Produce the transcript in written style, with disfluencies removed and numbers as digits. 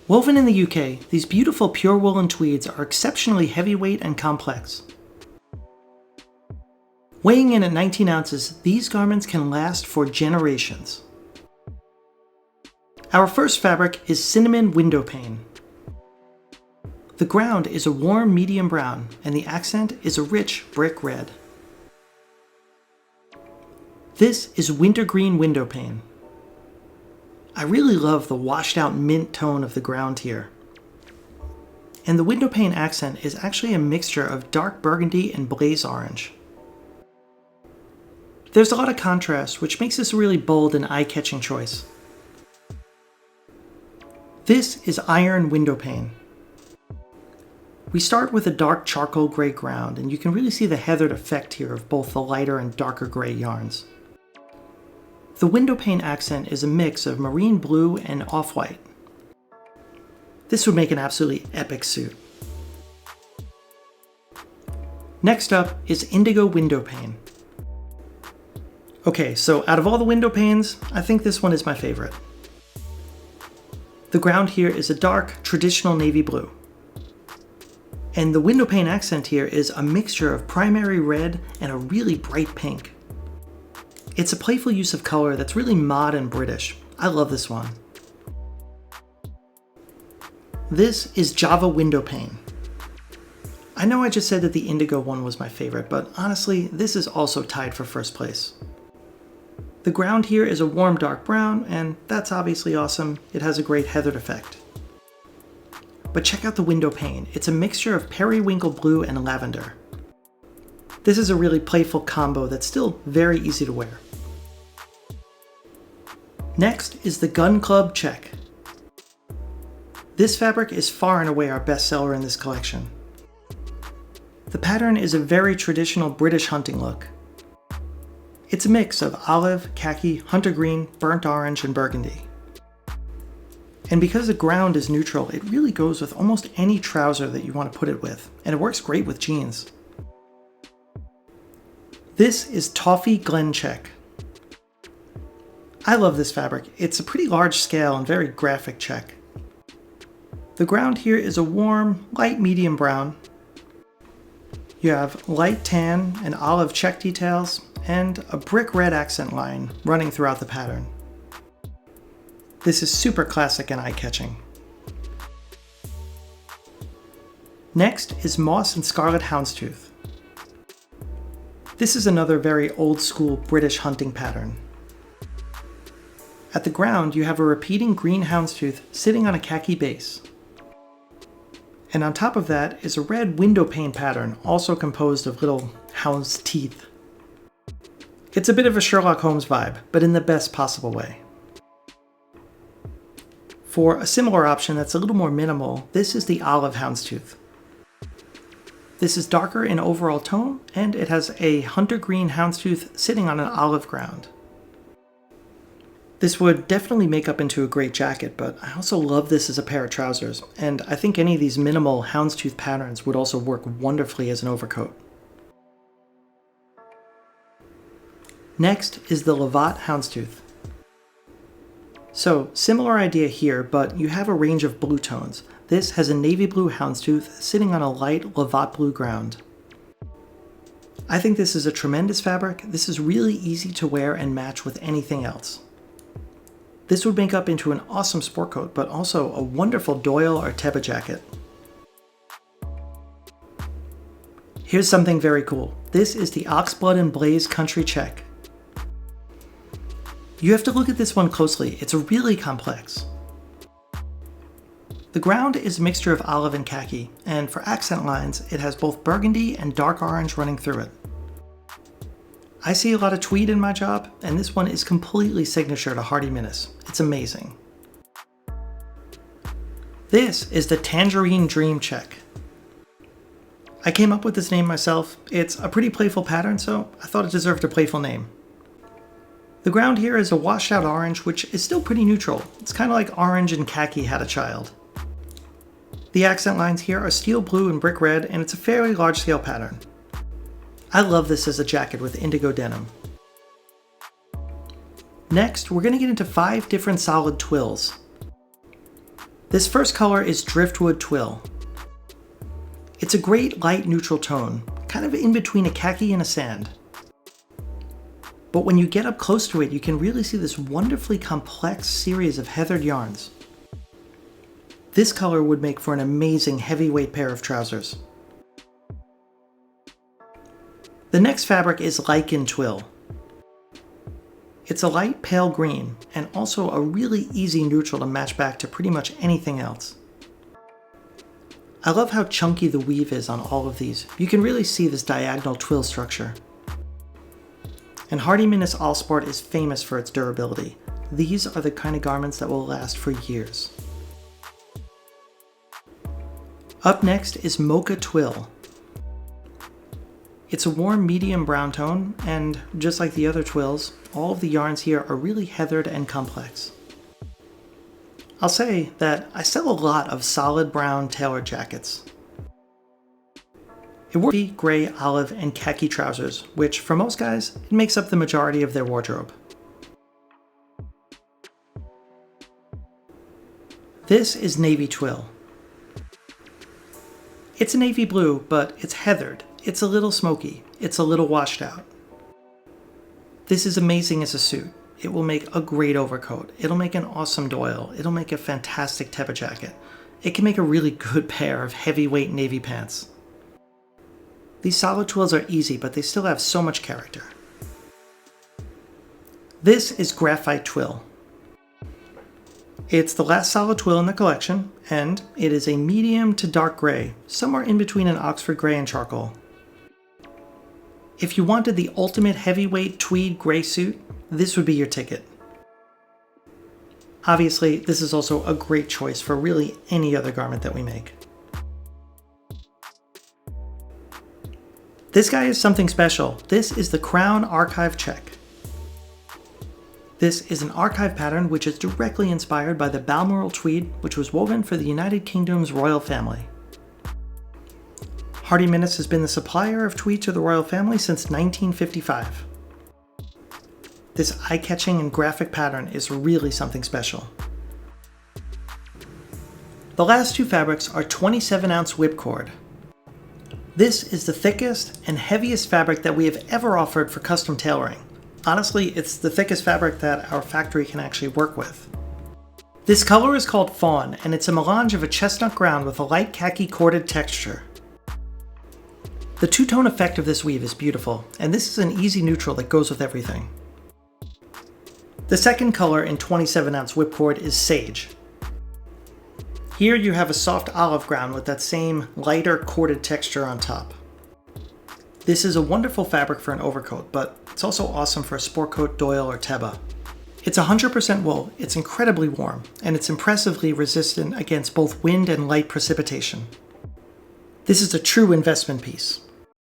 Woven in the UK, these beautiful pure woolen tweeds are exceptionally heavyweight and complex. Weighing in at 19 ounces, these garments can last for generations. Our first fabric is Cinnamon Window Pane. The ground is a warm medium brown, and the accent is a rich brick red. This is Wintergreen Window Pane. I really love the washed out mint tone of the ground here. And the window pane accent is actually a mixture of dark burgundy and blaze orange. There's a lot of contrast, which makes this a really bold and eye-catching choice. This is Iron Window Pane. We start with a dark charcoal gray ground, and you can really see the heathered effect here of both the lighter and darker gray yarns. The window pane accent is a mix of marine blue and off-white. This would make an absolutely epic suit. Next up is Indigo Window Pane. Okay, so out of all the window panes, I think this one is my favorite. The ground here is a dark, traditional navy blue. And the window pane accent here is a mixture of primary red and a really bright pink. It's a playful use of color that's really mod and British. I love this one. This is Java Window Pane. I know I just said that the indigo one was my favorite, but honestly, this is also tied for first place. The ground here is a warm dark brown, and that's obviously awesome. It has a great heathered effect. But check out the window pane. It's a mixture of periwinkle blue and lavender. This is a really playful combo that's still very easy to wear. Next is the Gun Club Check. This fabric is far and away our best seller in this collection. The pattern is a very traditional British hunting look. It's a mix of olive, khaki, hunter green, burnt orange, and burgundy. And because the ground is neutral, it really goes with almost any trouser that you want to put it with, and it works great with jeans. This is Toffee Glen Check. I love this fabric. It's a pretty large scale and very graphic check. The ground here is a warm, light medium brown. You have light tan and olive check details, and a brick red accent line running throughout the pattern. This is super classic and eye-catching. Next is Moss and Scarlet Houndstooth. This is another very old school British hunting pattern. At the ground, you have a repeating green houndstooth sitting on a khaki base. And on top of that is a red window pane pattern, also composed of little hound's teeth. It's a bit of a Sherlock Holmes vibe, but in the best possible way. For a similar option that's a little more minimal, this is the olive houndstooth. This is darker in overall tone, and it has a hunter green houndstooth sitting on an olive ground. This would definitely make up into a great jacket, but I also love this as a pair of trousers, and I think any of these minimal houndstooth patterns would also work wonderfully as an overcoat. Next is the Lavat Houndstooth. So, similar idea here, but you have a range of blue tones. This has a navy blue houndstooth sitting on a light Lavat blue ground. I think this is a tremendous fabric. This is really easy to wear and match with anything else. This would make up into an awesome sport coat, but also a wonderful Doyle or Teba jacket. Here's something very cool. This is the Oxblood Blaze Country Check. You have to look at this one closely. It's really complex. The ground is a mixture of olive and khaki, and for accent lines, it has both burgundy and dark orange running through it. I see a lot of tweed in my job, and this one is completely signature to Hardy Minnis. It's amazing. This is the Tangerine Dream Check. I came up with this name myself. It's a pretty playful pattern, so I thought it deserved a playful name. The ground here is a washed out orange, which is still pretty neutral. It's kind of like orange and khaki had a child. The accent lines here are steel blue and brick red, and it's a fairly large scale pattern. I love this as a jacket with indigo denim. Next, we're going to get into 5 different solid twills. This first color is Driftwood Twill. It's a great light neutral tone, kind of in between a khaki and a sand. But when you get up close to it, you can really see this wonderfully complex series of heathered yarns. This color would make for an amazing heavyweight pair of trousers. The next fabric is Lyan Twill. It's a light pale green, and also a really easy neutral to match back to pretty much anything else. I love how chunky the weave is on all of these. You can really see this diagonal twill structure. And Hardiman's Alsport is famous for its durability. These are the kind of garments that will last for years. Up next is Mocha Twill. It's a warm medium brown tone, and just like the other twills, all of the yarns here are really heathered and complex. I'll say that I sell a lot of solid brown tailored jackets. It works with gray, olive, and khaki trousers, which for most guys, it makes up the majority of their wardrobe. This is Navy Twill. It's a navy blue, but it's heathered. It's a little smoky. It's a little washed out. This is amazing as a suit. It will make a great overcoat. It'll make an awesome doyle. It'll make a fantastic teba jacket. It can make a really good pair of heavyweight navy pants. These solid twills are easy, but they still have so much character. This is Graphite Twill. It's the last solid twill in the collection, and it is a medium to dark gray, somewhere in between an Oxford gray and charcoal. If you wanted the ultimate heavyweight tweed gray suit, this would be your ticket. Obviously, this is also a great choice for really any other garment that we make. This guy is something special. This is the Crown Archive Check. This is an archive pattern which is directly inspired by the Balmoral tweed, which was woven for the United Kingdom's royal family. Hardiman's has been the supplier of tweed to the royal family since 1955. This eye-catching and graphic pattern is really something special. The last two fabrics are 27-ounce whipcord. This is the thickest and heaviest fabric that we have ever offered for custom tailoring. Honestly, it's the thickest fabric that our factory can actually work with. This color is called Fawn, and it's a melange of a chestnut ground with a light khaki corded texture. The two-tone effect of this weave is beautiful, and this is an easy neutral that goes with everything. The second color in 27-ounce whipcord is Sage. Here you have a soft olive ground with that same lighter corded texture on top. This is a wonderful fabric for an overcoat, but it's also awesome for a sport coat, doyle, or teba. It's 100% wool, it's incredibly warm, and it's impressively resistant against both wind and light precipitation. This is a true investment piece.